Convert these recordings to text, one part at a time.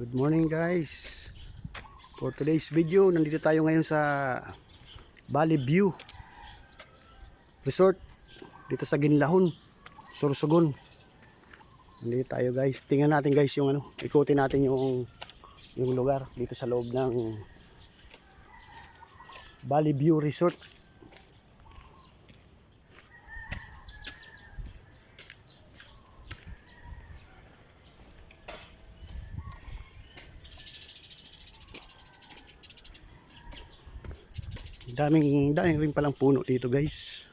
Good morning guys. For today's video, nandito tayo ngayon sa Valley View Resort dito sa Ginlahon, Sorsogon. Nandito tayo guys. Tingnan natin guys yung ikutin natin yung lugar dito sa loob ng Valley View Resort. Daming rin palang puno dito guys.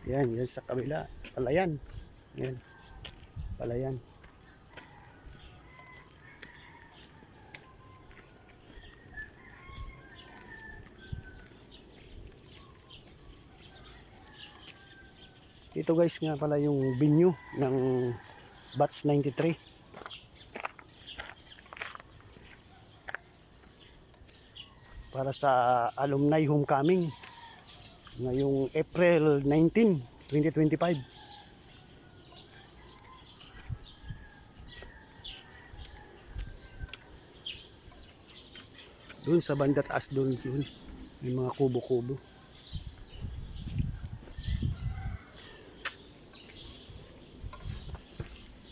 Yan sa kabila, palayan. Yan, palayan. Ito guys nga pala yung venue ng Batch 93. Para sa alumni homecoming ngayong April 19, 2025. Doon sa banda taas doon may mga kubo-kubo.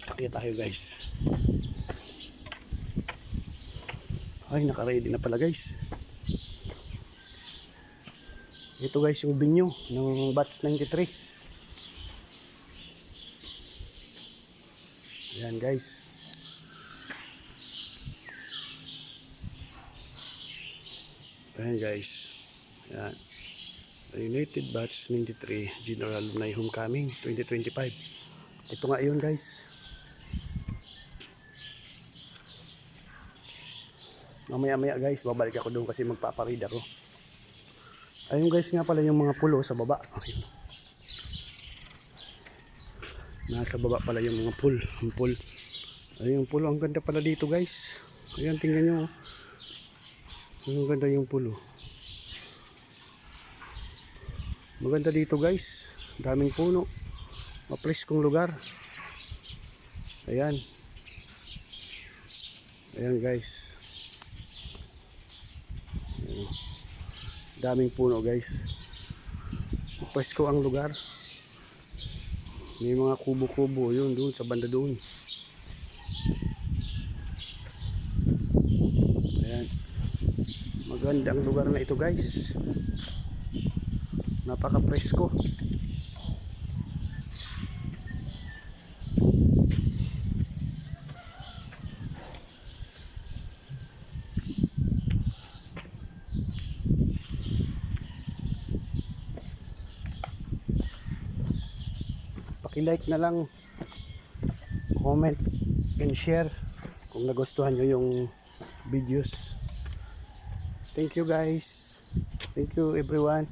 Kaya tayo guys. Ay, naka-ready na pala guys. Ito guys yung venue ng Batch 93. Ayan guys. Ayan guys. Ayan. United Batch 93 General Alumni Homecoming 2025. Ito nga yun guys. Mamaya guys, babalik ako doon kasi magpaparid ako. Ayun guys nga pala yung mga pulo sa baba. Ayun. Nasa baba pala yung mga pool. Ayun yung pulo. Ang ganda pala dito guys. Ayan, tingnan nyo. Ang ganda yung pulo. Maganda dito guys. Daming puno. Mapreskong lugar. Ayan. Ayan guys. Ayan. Daming puno guys. Presko ang lugar. May mga kubo-kubo yun doon sa banda doon. Ayan. Maganda ang lugar na ito guys. Napaka-presko. Paki-like na lang, comment and share kung nagustuhan nyo yung videos. Thank you guys. Thank you everyone.